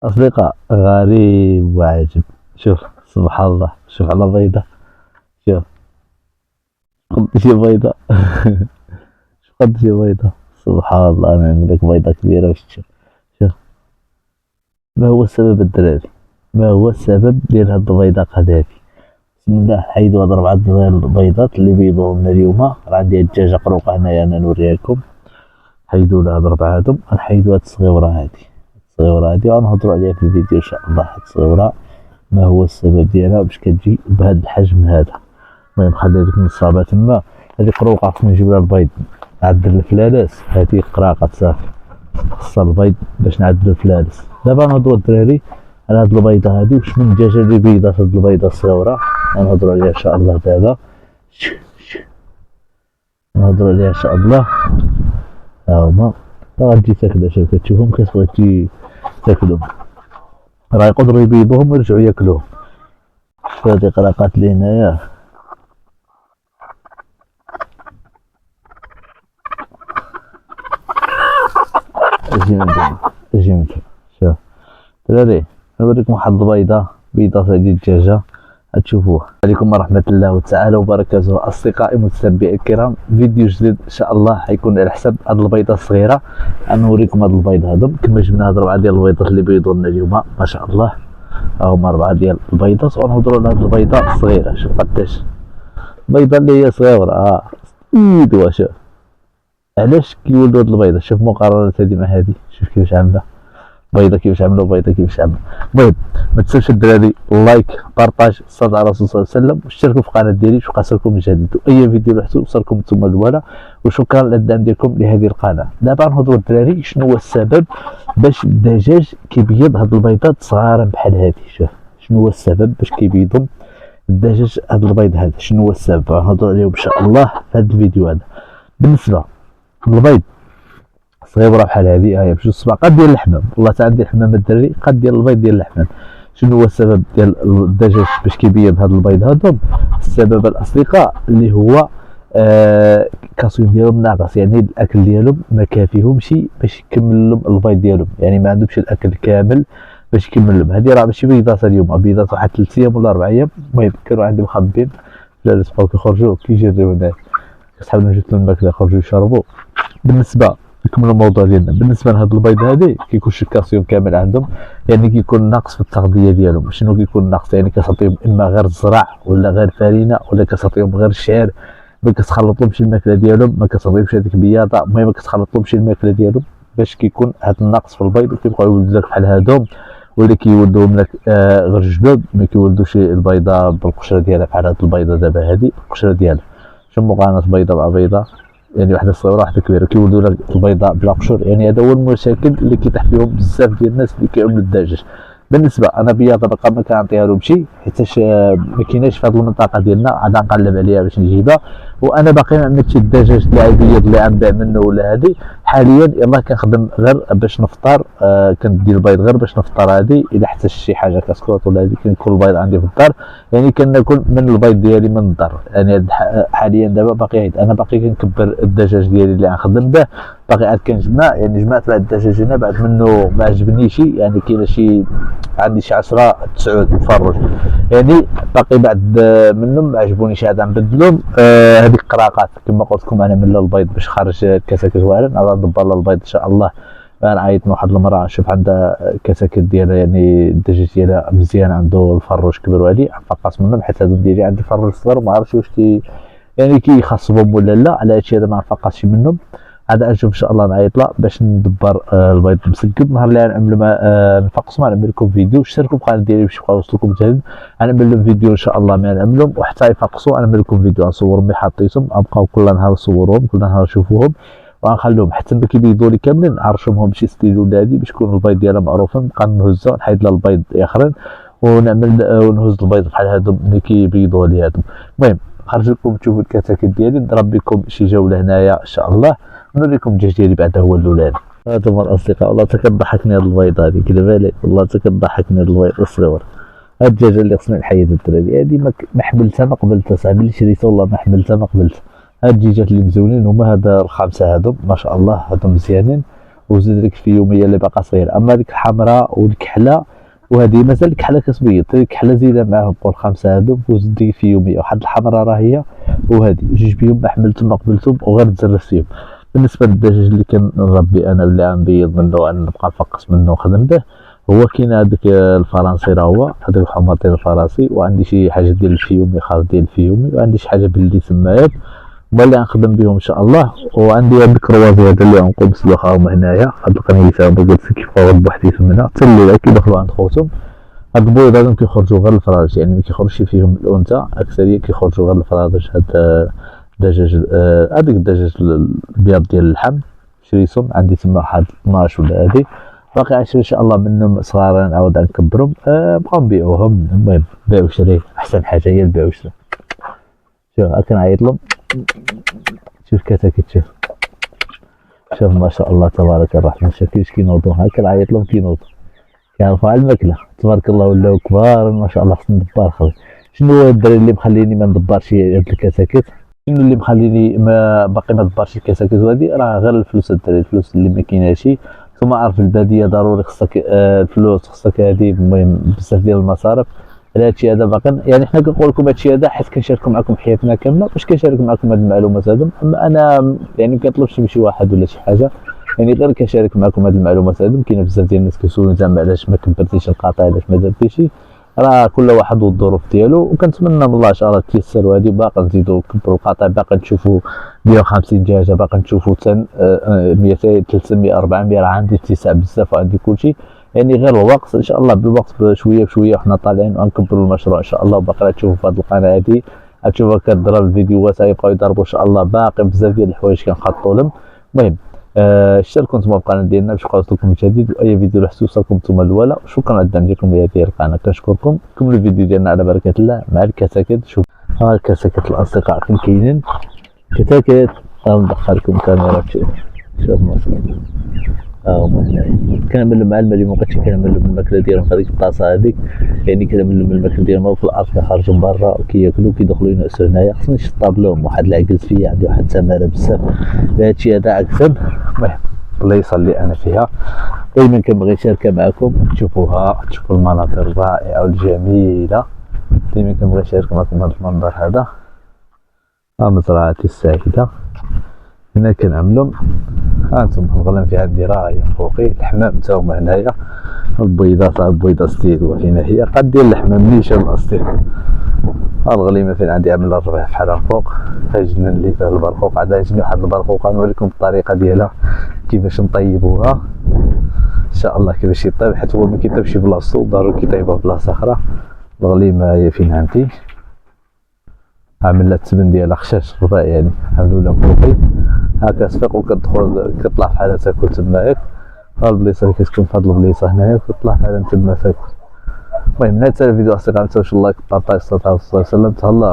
أصدقاء غريب وعجيب. شوف سبحان الله، شوف على بيضة. شوف قديش هي بيضة. شوف قديش هي بيضة. سبحان الله، أنا عندك بيضة كبيرة وش تشوف. شوف ما هو السبب الدراري، ما هو السبب ديال هاد البيضة هذه. بسم الله، حيدو هاد 4 ديال البيضات اللي بيضوهم لنا اليوما. راه عندي هاد الدجاجة قروقة هنايا، أنا نوريها لكم. حيدو لها هاد 4 هادو، غنحيدو هاد الصغيورة هادي. الصغيورة هادي غنهضرو عليها في الفيديو إن شاء الله. هاد الصغيورة ما هو السبب ديالها باش كتجي بهذا الحجم هذا. المهم خلي ديك النصابه تما. هذه قروقه خصنا نجيب لها البيض، نعدل الفلالس. هذه قراقه صافي، خصها البيض باش نعدلو الفلالس. دابا نهضرو الدراري على هاد البيضه هادي، واش من الدجاجه اللي بيضات هاد البيضه الصغيره غنهضرو عليها ان شاء الله. دابا نهضرو عليها ان شاء الله. ها هما غتجي تاكلها. شوف كتشوفهم كتبغي تجي تاكلهم، راه يقدروا يبيضوهم ويرجعوا ياكلوهم. هذه قراقات لي هنايا. اجي من هنا، اجي من هنا. شوف دراري، نوريكم واحد البيضة، بيضة هذه الدجاجة غتشوفوها. عليكم ورحمة الله تعالى وبركاته. أصدقائي متتبعي الكرام، فيديو جديد إن شاء الله حيكون على حساب هاد البيضة الصغيرة. غنوريكم هاد البيض هادو كما جبنا هاد 4 ديال البيضات اللي بيضوا لنا اليوم ما شاء الله. ها هما 4 ديال البيضات، ونهضروا على هاد البيضة الصغيرة. شوف قداش البيضة اللي هي صغيرة. ايدوا. شوف علاش كيولدوا هاد البيضة. شوف مقارنة هادي مع هادي، شوف كيفاش عاملة بيضة، كيفاش عاملة بيضة، كيفاش عاملة. المهم ما تنساوش الدراري لايك، بارطاج، الصلاة على الرسول صلى الله عليه وسلم، واشتركوا في القناة ديالي باش يوصلكم جديد اي فيديو راح توصلكم نتوما الاولى. وشكرا للدعم ديالكم لهذه القناة. دابا نهضروا الدراري شنو هو السبب باش الدجاج كيبيض هاد البيضات صغارا بحال هادي. شوف شنو هو السبب باش كيبيضوا الدجاج هاد البيض هذا، شنو هو السبب غنهضروا عليه ان شاء الله في هذا الفيديو هذا. بالنسبة البيض صغيره بحال هذه، هاهي بجوج صباع قد ديال اللحمه. والله تعالى ديال الحمام الدراري قد ديال البيض ديال اللحمه. شنو هو السبب ديال الدجاج باش كيبيض هاد البيض هادو؟ السبب الاصدقاء اللي هو الكالسيوم ديالهم ناقص، يعني الاكل ديالهم ما كافيهمش باش يكمل لهم البيض ديالهم، يعني ما عندهمش الاكل كامل باش يكمل لهم. هذه راه ماشي بيضات اليوم، بيضات واحد 3 ايام ولا 4 ايام. المهم كانوا عندي مخبين لا بقاو كيخرجوا كيجريو هنايا. كصحاب جبت لهم الماكله يخرجوا يشربوا. بالنسبه نكملوا الموضوع ديالنا، بالنسبه لهاد البيض هادي كيكونش الكالسيوم كامل عندهم، يعني كيكون ناقص في التغذيه ديالهم. شنو كيكون ناقص؟ يعني كتعطيهم اما غير الزرع ولا غير فرينه ولا كتعطيهم غير الشعير. ما كتخلط لهمش الماكله ديالهم، ما كتعطيهمش هذيك البياضه. المهم ما كتخلط لهمش الماكله ديالهم باش كيكون هاد النقص في البيض، وكيبقاو يولدوا لك بحال هادو، ولا كيولدوهم لك غير جدد. ما كيولدوش البيضه بالقشره ديالها بحال هاد البيضه دابا هادي القشره ديالها. شنو مقارنه بيضه مع بيضه؟ يعني واحده صغيره واحده كبيره كيولدوا لك البيضاء بلا قشور. يعني هذا هو المشاكل اللي كيطيح فيهم بزاف ديال الناس اللي كيعملوا الدجاج. بالنسبه انا بياضه باقا ما كنعطيها لهمش، حيتاش ما كايناش في هذه المنطقه ديالنا، عاد نقلب عليها باش نجيبها. وانا باقي ما عملتش الدجاج اللي عيبيض اللي غنبيع منه ولا هذه. حاليا يلاه كنخدم غير باش نفطر. كندي البيض غير باش نفطر. هذه الا احتجت شي حاجه كسكروط ولا هذه كنكون البيض عندي في الدار، يعني كناكل من البيض ديالي من الدار. يعني حاليا دابا باقي انا باقي كنكبر الدجاج ديالي اللي غنخدم به. باقي عاد كنجمع، يعني جمعت بعد الدجاج هنا بعد منه ما عجبنيش. يعني كاين شي عندي شي 10 9 الفروج، يعني باقي بعد منهم ما عجبونيش عاد نبدلهم. هذيك قراقات كما قلت لكم انا من البيض باش خارج كساكت واعرين. غادي ندبر لها البيض ان شاء الله. انا عيطنا واحد المراه شوف عندها كساكت ديالها، يعني الدجاج ديالها مزيان، عنده الفروج كبر وهادي فقط منهم. حيت هادو ديالي عندي فروج صغير وما عرفتش واش يعني كيخصبهم ولا لا. على هادشي هذا ما نفقصش منهم. عاد نشوف ان شاء الله نعيط لها باش ندبر البيض مسكب. نهار اللي غنعملو نفقصو غنعمل لكم فيديو. اشتركوا في القناه ديالي باش يبقى يوصلكم جديد. غنعمل لهم فيديو ان شاء الله ما نعملهم وحتى يفقصوا. غنعمل لكم فيديو نصورهم ملي حطيتهم، غنبقاو كل نهار نصورهم، كل نهار نشوفوهم، وغنخليهم حتى ملي كيبيضوا لي كاملين نعرشهم بشي ستيل ولا هادي باش يكون البيض ديالها معروفين. نبقى نهزها نحيد لها البيض اخرين ونعمل ونهز البيض بحال هادو ملي كيبيضوا لي هادو. المهم خرج لكم تشوفوا الكتاكيت ديالي، نضرب بكم شي جوله هنايا ان شاء الله، ونوريكم الدجاج ديالي بعدا هو الاولاني. هادو هما الاصدقاء. والله تكضحكني هاد البيض هادي كذا بالي، والله تكضحكني هاد البيض الصغير. هاد الدجاجه اللي خصني نحيد الدراري هادي ما حملتها ما قبلتها. صاحبي اللي شريتها والله ما حملتها ما قبلتها. هاد الدجاجات اللي مزونين هما هذا الخمسه هادو ما شاء الله، هادو مزيانين وزيد ديك الفيوميه اللي باقا صغيره. اما ديك الحمراء والكحله وهذه مازال الكحله كتبيض، الكحله زيدها معاهم بقول 5 هادو وزيد ديك الفيوميه. واحد الحمراء راه هي وهذه جوج بيهم ما حملتهم ما قبلتهم وغير تزرفت فيهم. بالنسبه للدجاج اللي كنربي انا اللي غنبيض منه ونبقى نفقس منه ونخدم به، هو كاين هذاك الفرنسي راه هو هذاك الحماطي الفرنسي، وعندي شي حاجه ديال الفيومي خاص ديال الفيومي، وعندي شي حاجه بلدي سمايات هما اللي غنخدم بهم ان شاء الله. وعندي هاد الكروازي هذا اللي غنقول بسلوخاهم هنايا هاد القنيه اللي فيها قلت كيف غاد بوحدي فهمنا حتى الليله كيدخلوا عند خوتهم. هاد البيض هادو كيخرجوا غير الفراج، يعني ما كيخرجش فيهم الانثى، اكثريه كيخرجوا غير الفراج. هاد الدجاج هذاك الدجاج الابيض ديال اللحم شريتهم عندي تما واحد 12 ولا هادي باقي 10 ان شاء الله منهم صغار نعاود نكبرهم نبقاو نبيعوهم. المهم بيع وشري احسن حاجه هي البيع وشري. شوف كنعيط لهم، شوف كتاكيت، شوف ما شاء الله تبارك الرحمن، شوف كيفاش كينوضوا، ها كنعيط لهم كينوضوا كيعرفوا على الماكله تبارك الله، ولاو كبار ما شاء الله. خصني ندبر خويا. شنو هو الدراري اللي مخليني ما ندبرش هاد الكتاكيت؟ شنو اللي مخليني باقي ما دبرش الكتاكيت هادي؟ راه غير الفلوس الدراري، الفلوس اللي ما كايناش. ثم عارف الباديه ضروري خصك الفلوس، خصك هادي المهم بزاف ديال المصاريف. على هادشي هذا باقي يعني حنا كنقول لكم هادشي هذا حيت كنشاركوا معكم حياتنا كامله باش كنشارك معكم هاد المعلومات هادو. اما انا يعني ما كنطلبش من شي واحد ولا شي حاجه، يعني غير كنشارك معكم هاد المعلومات هادو. كاين بزاف ديال الناس كيسولوني زعما علاش ما كبرتيش القطع، علاش ما درتيش، راه كل واحد والظروف ديالو. وكنتمنى من الله ان شاء الله تيسر وهادي باقي نزيدو نكبروا القطع، باقي نشوفوا 150 دجاجه، باقي نشوفوا حتى 200 300 400. راه عندي اتساع بزاف وعندي كلشي، يعني غير الوقت ان شاء الله. بالوقت بشويه بشويه وحنا طالعين ونكبروا المشروع ان شاء الله. وباقي تشوفوا في هذه القناه هذه تشوفوا كضرب الفيديوهات يبقاو يضربوا ان شاء الله. باقي بزاف ديال الحوايج كنخططوا لهم. المهم اشتركوا نتوما في القناه ديالنا باش يوصلكم الجديد، واي فيديو راح توصلكم نتوما الاولى. شكرا على الدعم ديالكم لهذه القناه، كنشكركم. كملوا الفيديو ديالنا على بركه الله مع الكتاكيت. شوف ها الكتاكيت الاصدقاء فين كاينين كتاكيت. ندخلكم كاميرا شوف ما شاء الله. هما هنايا كنعمل مع الماء اللي مابقيتش كنعمل لهم الماكله ديالهم في هذيك الطاسه هذيك، يعني كنعمل لهم الماكله ديالهم في الارض كيخرجوا من برا وكياكلوا كيدخلوا ينعسوا هنايا. خصني نشطب لهم واحد العكز فيا، عندي واحد التماره بزاف لهادشي هذا عكسن. المهم البلايصه اللي انا فيها دائما كنبغي نشاركها معكم، تشوفوها تشوفوا المناظر الرائعه والجميله. دائما كنبغي نشارك معكم هذا المنظر هذا. ها مزرعتي السعيده هنا كنعملهم. هانتم الغنم في عندي راهي فوقي، الحمام تا هما هنايا، البيضات البيضه ستيل فينا هي قد ديال الحمام نيشان الاصلي. ها الغليمه فين عندي عامل الربيع بحال فوق، هاجنا اللي فيها البرقوق. عاد يجيني واحد البرقوق غنوريكم الطريقه ديالها كيفاش نطيبوها ان شاء الله، كيفاش يطيب، حيت هو ما كيطيبش بلاصتو ضروري كيطيبوها بلاصه اخرى. الغليمه هي فين عندي عامل لها التبن ديالها خشاش رباع، يعني عاملو لها فوقي هاكا صفيق وكتدخل كتطلع بحال تاكل تماك. ها البليصه اللي كتكون في هاد البليصه هنايا كتطلع بحال تما تاكل. المهم نهاية الفيديو اصدقائي، متنساوش اللايك، بارطاج، الصلاة على الرسول صلى الله عليه وسلم. تهلاو.